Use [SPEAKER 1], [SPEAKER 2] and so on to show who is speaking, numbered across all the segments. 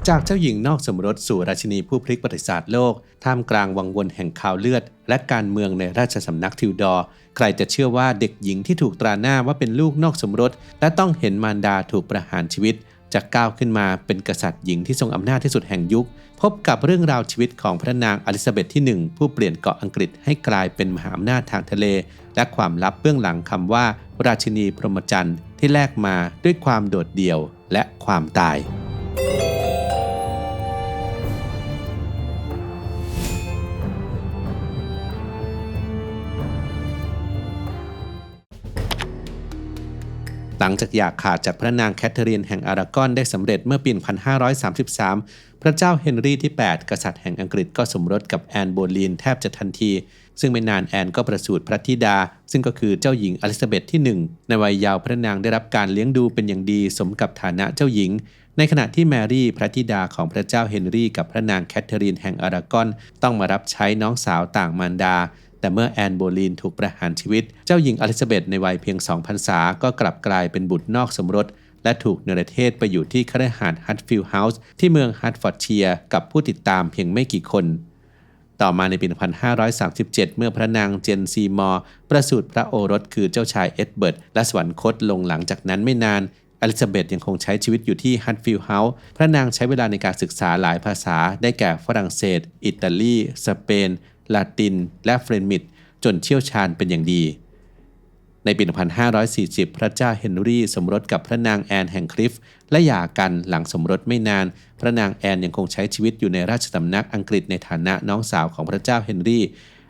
[SPEAKER 1] จากเจ้าหญิงนอกสมรสสู่ราชินีผู้พลิกประวัติศาสตร์โลกท่ามกลางวังวนแห่งข่าวเลือดและการเมืองในราชสำนักทิวดอร์ใครจะเชื่อว่าเด็กหญิงที่ถูกตราหน้าว่าเป็นลูกนอกสมรสและต้องเห็นมารดาถูกประหารชีวิตจะก้าวขึ้นมาเป็นกษัตริย์หญิงที่ทรงอำนาจที่สุดแห่งยุคพบกับเรื่องราวชีวิตของพระนางอลิซาเบธที่ 1ผู้เปลี่ยนเกาะอังกฤษให้กลายเป็นมหาอำนาจทางทะเลและความลับเบื้องหลังคำว่าราชินีพรหมจรรย์ที่แลกมาด้วยความโดดเดี่ยวและความตายหลังจากอย่าขาดจากพระนางแคทเธอรีนแห่งอารากอนได้สำเร็จเมื่อปี 1533 พระเจ้าเฮนรี่ที่ 8 กษัตริย์แห่งอังกฤษก็สมรสกับแอนโบลีนแทบจะทันทีซึ่งไม่นานแอนก็ประสูติพระธิดาซึ่งก็คือเจ้าหญิงอลิซาเบธที่ 1ในวัยเยาว์พระนางได้รับการเลี้ยงดูเป็นอย่างดีสมกับฐานะเจ้าหญิงในขณะที่แมรี่พระธิดาของพระเจ้าเฮนรี่กับพระนางแคทเธอรีนแห่งอารากอนต้องมารับใช้น้องสาวต่างมารดาแต่เมื่อแอนโบลีนถูกประหารชีวิตเจ้าหญิงอลิซาเบธในวัยเพียง 2 พรรษาก็กลับกลายเป็นบุตรนอกสมรสและถูกเนรเทศไปอยู่ที่คฤหาสน์ฮัตฟิลด์เฮาส์ที่เมืองฮัตฟอร์ดเชียร์กับผู้ติดตามเพียงไม่กี่คนต่อมาในปี 1537 เมื่อพระนางเจนซีมอร์ประสูติพระโอรสคือเจ้าชายเอ็ดเบิร์ตและสวรรคตลงหลังจากนั้นไม่นานอลิซาเบธยังคงใช้ชีวิตอยู่ที่ฮัตฟิลด์เฮาส์พระนางใช้เวลาในการศึกษาหลายภาษาได้แก่ฝรั่งเศสอิตาลีสเปนลาตินและเฟรนมิชจนเชี่ยวชาญเป็นอย่างดีในปี 1540 พระเจ้าเฮนรี่สมรสกับพระนางแอนแห่งคลิฟและหย่ากันหลังสมรสไม่นานพระนางแอนยังคงใช้ชีวิตอยู่ในราชสำนักอังกฤษในฐานะน้องสาวของพระเจ้าเฮนรี่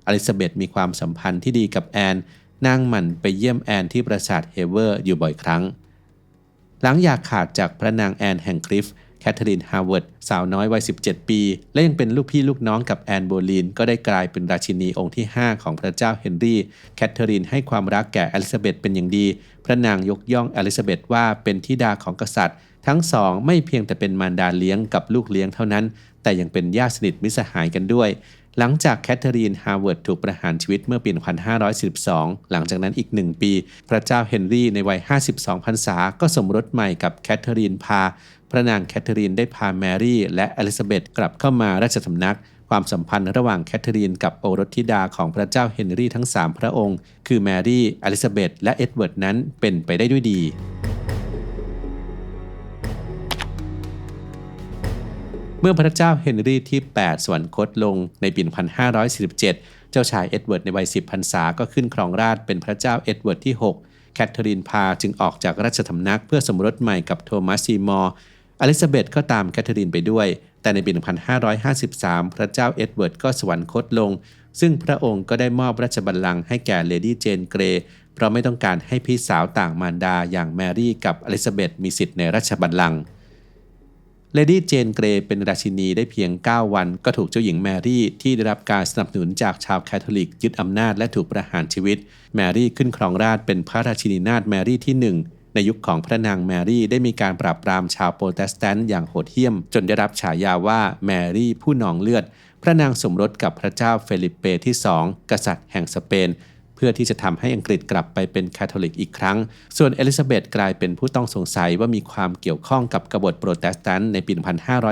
[SPEAKER 1] อลิซาเบธมีความสัมพันธ์ที่ดีกับแอนนางหมั่นไปเยี่ยมแอนที่ปราสาทเฮเวอร์อยู่บ่อยครั้งหลังหย่าขาดจากพระนางแอนแห่งคลิฟแคทเธอรีนฮาร์วาร์ดสาวน้อยวัย 17 ปีและยังเป็นลูกพี่ลูกน้องกับแอนโบลีนก็ได้กลายเป็นราชินีองค์ที่ 5 ของพระเจ้าเฮนรี่แคทเธอรีนให้ความรักแก่อลิซาเบธเป็นอย่างดีพระนางยกย่องอลิซาเบธว่าเป็นธิดาของกษัตริย์ทั้งสองไม่เพียงแต่เป็นมารดาเลี้ยงกับลูกเลี้ยงเท่านั้นแต่ยังเป็นญาติสนิทมิตรสหายกันด้วยหลังจากแคทเธอรีนฮาร์วาร์ดถูกประหารชีวิตเมื่อปี 1542 หลังจากนั้นอีก1 ปีพระเจ้าเฮนรี่ในวัย 52 พรรษาก็สมรสใหม่กับแคทเธอรีนพาพระนางแคทเธอรีนได้พาแมรี่และอลิซาเบธกลับเข้ามาราชสำนักความสัมพันธ์ระหว่างแคทเธอรีนกับโอรสธิดาของพระเจ้าเฮนรี่ทั้ง 3 พระองค์คือแมรี่อลิซาเบธและเอ็ดเวิร์ดนั้นเป็นไปได้ด้วยดีเมื่อพระเจ้าเฮนรี่ที่ 8 สวรรคตลงในปี 1547 เจ้าชายเอ็ดเวิร์ดในวัย 10 พรรษาก็ขึ้นครองราชย์เป็นพระเจ้าเอ็ดเวิร์ดที่ 6 แคทเธอรีนพาจึงออกจากราชสำนักเพื่อสมรสใหม่กับโทมัสซีมอร์อลิซาเบธก็ตามแคทเธอรีนไปด้วยแต่ในปี 1553 พระเจ้าเอ็ดเวิร์ดก็สวรรคตลงซึ่งพระองค์ก็ได้มอบราชบัลลังก์ให้แก่เลดี้เจนเกรย์เพราะไม่ต้องการให้พี่สาวต่างมารดาอย่างแมรี่กับอลิซาเบธมีสิทธิ์ในราชบัลลังก์เลดี้เจนเกรย์เป็นราชินีได้เพียง 9 วันก็ถูกเจ้าหญิงแมรี่ที่ได้รับการสนับสนุนจากชาวแคทอลิกยึดอำนาจและถูกประหารชีวิตแมรี่ขึ้นครองราชย์เป็นพระราชินีนาถแมรี่ที่ 1ในยุคของพระนางแมรี่ได้มีการปราบปรามชาวโปรเตสแตนต์อย่างโหดเหี้ยมจนได้รับฉายาว่าแมรี่ผู้นองเลือดพระนางสมรสกับพระเจ้าเฟลิปเปที่ 2 กษัตริย์แห่งสเปนเพื่อที่จะทำให้อังกฤษกลับไปเป็นคาทอลิกอีกครั้งส่วนเอลิซาเบธกลายเป็นผู้ต้องสงสัยว่ามีความเกี่ยวข้องกับกบฏโปรเตสแตนต์ในปี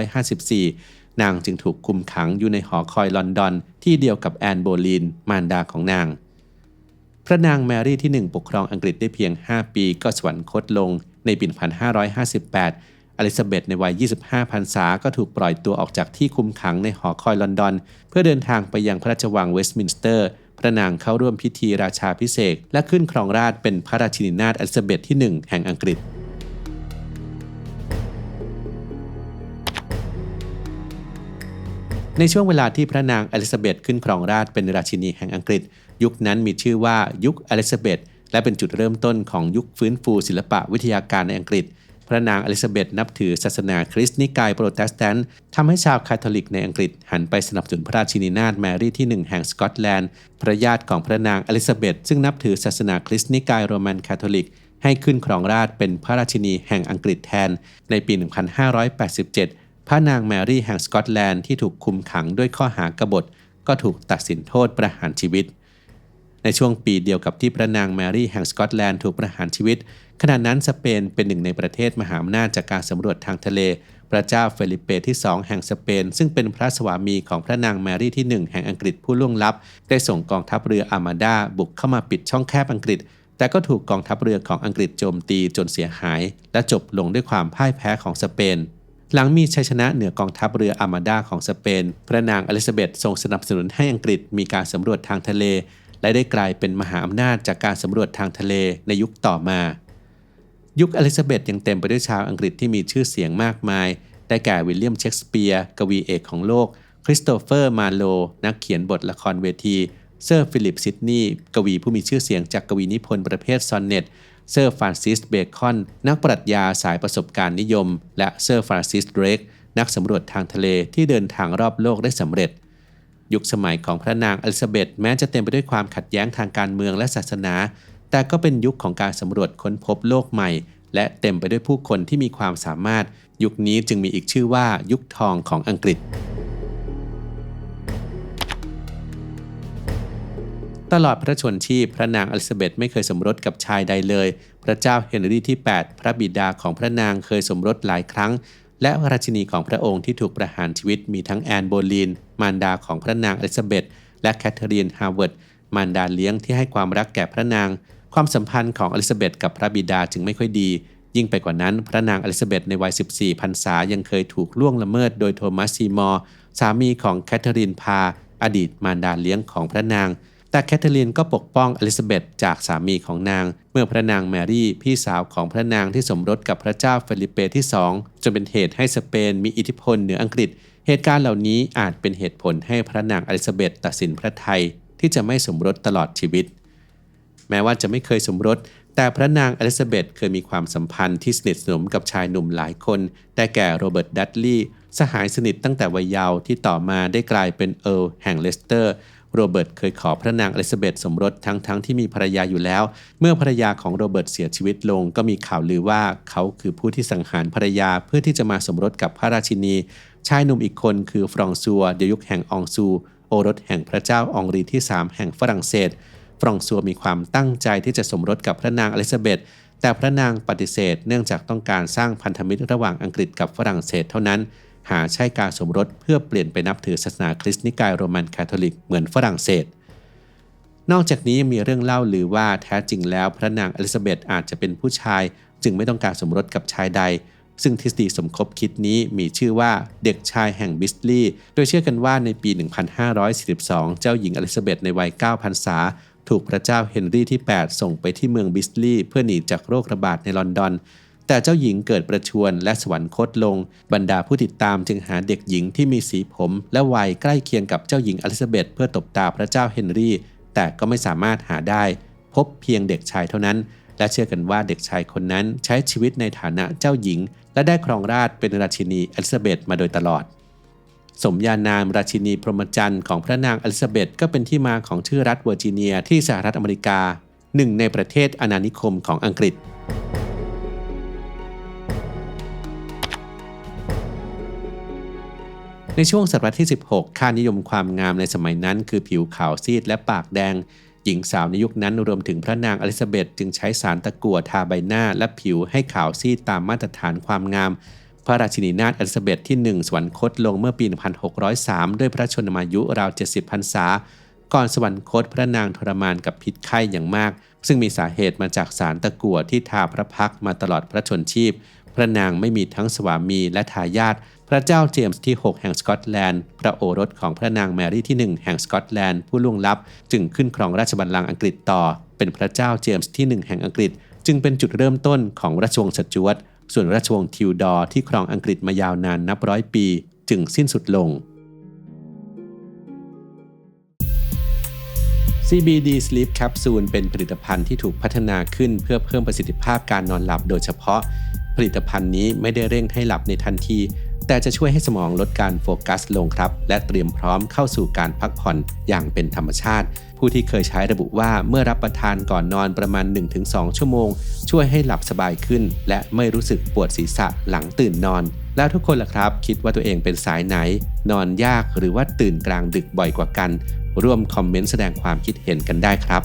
[SPEAKER 1] 1554 นางจึงถูกคุมขังอยู่ในหอคอยลอนดอนที่เดียวกับแอนโบลีนมารดาของนางพระนางแมรี่ที่ 1 ปกครองอังกฤษได้เพียง 5 ปีก็สวรรคตลงในปี 1558 อลิซาเบธในวัย 25 พรรษาก็ถูกปล่อยตัวออกจากที่คุมขังในหอคอยลอนดอนเพื่อเดินทางไปยังพระราชวังเวสต์มินสเตอร์พระนางเข้าร่วมพิธีราชาภิเษกและขึ้นครองราชย์เป็นพระราชินีนาถอลิซาเบธที่ 1 แห่งอังกฤษในช่วงเวลาที่พระนางอลิซาเบธขึ้นครองราชย์เป็นราชินีแห่งอังกฤษยุคนั้นมีชื่อว่ายุคอลิซาเบธและเป็นจุดเริ่มต้นของยุคฟื้นฟูศิลปะวิทยาการในอังกฤษพระนางอลิซาเบธนับถือศาสนาคริสต์นิกายโปรเตสแตนต์ทำให้ชาวคาทอลิกในอังกฤษหันไปสนับสนุนพระราชินีนาถแมรี่ที่ 1 แห่งสกอตแลนด์พระญาติของพระนางอลิซาเบธซึ่งนับถือศาสนาคริสต์นิกายโรมันคาทอลิกให้ขึ้นครองราชย์เป็นพระราชินีแห่งอังกฤษแทนในปี 1587 พระนางแมรี่แห่งสกอตแลนด์ที่ถูกคุมขังด้วยข้อหากบฏก็ถูกตัดสินโทษประหารชีวิตในช่วงปีเดียวกับที่พระนางแมรี่แห่งสกอตแลนด์ถูกประหารชีวิตขณะนั้นสเปนเป็นหนึ่งในประเทศมหาอำนาจจากการสำรวจทางทะเล พระเจ้าเฟลิเปที่2แห่งสเปนซึ่งเป็นพระสวามีของพระนางแมรี่ที่1แห่งอังกฤษผู้ล่วงลับได้ส่งกองทัพเรืออาร์มาดาบุกเข้ามาปิดช่องแคบอังกฤษแต่ก็ถูกกองทัพเรือของอังกฤษโจมตีจนเสียหายและจบลงด้วยความพ่ายแพ้ของสเปนหลังมีชัยชนะเหนือกองทัพเรืออาร์มาดาของสเปนพระนางอลิซาเบธทรงสนับสนุนให้อังกฤษมีการสำรวจทางทะเลและได้กลายเป็นมหาอำนาจจากการสำรวจทางทะเลในยุคต่อมายุคอลิซาเบธยังเต็มไปด้วยชาวอังกฤษที่มีชื่อเสียงมากมายได้แก่วิลเลียมเชกสเปียร์กวีเอกของโลกคริสโตเฟอร์มาโลนักเขียนบทละครเวทีเซอร์ฟิลิปซิดนีย์กวีผู้มีชื่อเสียงจากกวีนิพนธ์ประเภทซอนเน็ตเซอร์ฟรานซิสเบคอนนักปรัชญาสายประสบการณ์นิยมและเซอร์ฟรานซิสเดรกนักสำรวจทางทะเลที่เดินทางรอบโลกได้สำเร็จยุคสมัยของพระนางอลิซาเบธแม้จะเต็มไปด้วยความขัดแย้งทางการเมืองและศาสนาแต่ก็เป็นยุคของการสำรวจค้นพบโลกใหม่และเต็มไปด้วยผู้คนที่มีความสามารถยุคนี้จึงมีอีกชื่อว่ายุคทองของอังกฤษตลอดพระชนชีพพระนางอลิซาเบธไม่เคยสมรสกับชายใดเลยพระเจ้าเฮนรี่ที่8พระบิดาของพระนางเคยสมรสหลายครั้งและราชินีของพระองค์ที่ถูกประหารชีวิตมีทั้งแอนโบลีนมารดาของพระนางอลิซาเบธและแคทเธอรีนฮาร์วาร์ดมารดาเลี้ยงที่ให้ความรักแก่พระนางความสัมพันธ์ของอลิซาเบธกับพระบิดาจึงไม่ค่อยดียิ่งไปกว่านั้นพระนางอลิซาเบธในวัย14พรรษายังเคยถูกล่วงละเมิดโดยโทมัสซีมอร์สามีของแคทเธอรีนพาอดีตมารดาเลี้ยงของพระนางแต่แคทเธอรีนก็ปกป้องอลิซาเบธจากสามีของนางเมื่อพระนางแมรี่พี่สาวของพระนางที่สมรสกับพระเจ้าเฟลิเปที่2จนเป็นเหตุให้สเปนมีอิทธิพลเหนืออังกฤษเหตุการณ์เหล่านี้อาจเป็นเหตุผลให้พระนางอลิซาเบธตัดสินพระทัยที่จะไม่สมรสตลอดชีวิตแม้ว่าจะไม่เคยสมรสแต่พระนางอลิซาเบธเคยมีความสัมพันธ์ที่สนิทสนมกับชายหนุ่มหลายคนได้แก่โรเบิร์ตดัดลีย์สหายสนิทตั้งแต่วัยเยาว์ที่ต่อมาได้กลายเป็นเอิร์ลแห่งเลสเตอร์โรเบิร์ตเคยขอพระนางอลิซาเบธสมรสทั้งที่มีภรรยาอยู่แล้วเมื่อภรรยาของโรเบิร์ตเสียชีวิตลงก็มีข่าวลือว่าเขาคือผู้ที่สังหารภรรยาเพื่อที่จะมาสมรสกับพระราชินีชายหนุ่มอีกคนคือฟรองซัวเดยุคแห่งอองซูโอรสแห่งพระเจ้าอองรีที่3แห่งฝรั่งเศสฟรองซัวมีความตั้งใจที่จะสมรสกับพระนางอลิซาเบธแต่พระนางปฏิเสธเนื่องจากต้องการสร้างพันธมิตรระหว่างอังกฤษกับฝรั่งเศสเท่านั้นหาใช่การสมรสเพื่อเปลี่ยนไปนับถือศาสนาคริสต์นิกายโรมันคาทอลิกเหมือนฝรั่งเศสนอกจากนี้ยังมีเรื่องเล่าลือว่าแท้จริงแล้วพระนางอลิซาเบธอาจจะเป็นผู้ชายจึงไม่ต้องการสมรสกับชายใดซึ่งทฤษฎีสมคบคิดนี้มีชื่อว่าเด็กชายแห่งบิสลีย์โดยเชื่อกันว่าในปี 1542 เจ้าหญิงอลิซาเบธในวัย 9 พรรษาถูกพระเจ้าเฮนรี่ที่ 8 ส่งไปที่เมืองบิสลีย์เพื่อหนีจากโรคระบาดในลอนดอนแต่เจ้าหญิงเกิดประชวรและสวรรคตลงบรรดาผู้ติดตามจึงหาเด็กหญิงที่มีสีผมและวัยใกล้เคียงกับเจ้าหญิงอลิซาเบธเพื่อตบตาพระเจ้าเฮนรี่แต่ก็ไม่สามารถหาได้พบเพียงเด็กชายเท่านั้นและเชื่อกันว่าเด็กชายคนนั้นใช้ชีวิตในฐานะเจ้าหญิงและได้ครองราชย์เป็นราชินีอลิซาเบธมาโดยตลอดสมญานามราชินีพรหมจรรย์ของพระนางอลิซาเบธก็เป็นที่มาของชื่อรัฐเวอร์จิเนียที่สหรัฐอเมริกาหนึ่งในประเทศอาณานิคมของอังกฤษในช่วงศตวรรษที่16ค่านิยมความงามในสมัยนั้นคือผิวขาวซีดและปากแดงหญิงสาวในยุคนั้นรวมถึงพระนางอลิซาเบธจึงใช้สารตะกั่วทาใบหน้าและผิวให้ขาวซีดตามมาตรฐานความงามพระราชินีนาถอลิซาเบธที่1สวรรคตลงเมื่อปี 1603 ด้วยพระชนมายุราว 70 พรรษาก่อนสวรรคตพระนางทรมานกับพิษไข้อย่างมากซึ่งมีสาเหตุมาจากสารตะกั่วที่ทาพระพักตร์มาตลอดพระชนชีพพระนางไม่มีทั้งสวามีและทายาทพระเจ้าเจมส์ที่6แห่งสกอตแลนด์พระโอรสของพระนางแมรี่ที่1แห่งสกอตแลนด์ผู้ล่วงลับจึงขึ้นครองราชบัลลังก์อังกฤษต่อเป็นพระเจ้าเจมส์ที่1แห่งอังกฤษจึงเป็นจุดเริ่มต้นของราชวงศ์สจ๊วตส่วนราชวงศ์ทิวดอร์ที่ครองอังกฤษมายาวนานนับร้อยปีจึงสิ้นสุดลง CBD Sleep Capsule เป็นผลิตภัณฑ์ที่ถูกพัฒนาขึ้นเพื่อเพิ่มประสิทธิภาพการนอนหลับโดยเฉพาะผลิตภัณฑ์นี้ไม่ได้เร่งให้หลับในทันทีแต่จะช่วยให้สมองลดการโฟกัสลงครับและเตรียมพร้อมเข้าสู่การพักผ่อนอย่างเป็นธรรมชาติผู้ที่เคยใช้ระบุว่าเมื่อรับประทานก่อนนอนประมาณ 1-2 ชั่วโมงช่วยให้หลับสบายขึ้นและไม่รู้สึกปวดศีรษะหลังตื่นนอนแล้วทุกคนล่ะครับคิดว่าตัวเองเป็นสายไหนนอนยากหรือว่าตื่นกลางดึกบ่อยกว่ากันร่วมคอมเมนต์แสดงความคิดเห็นกันได้ครับ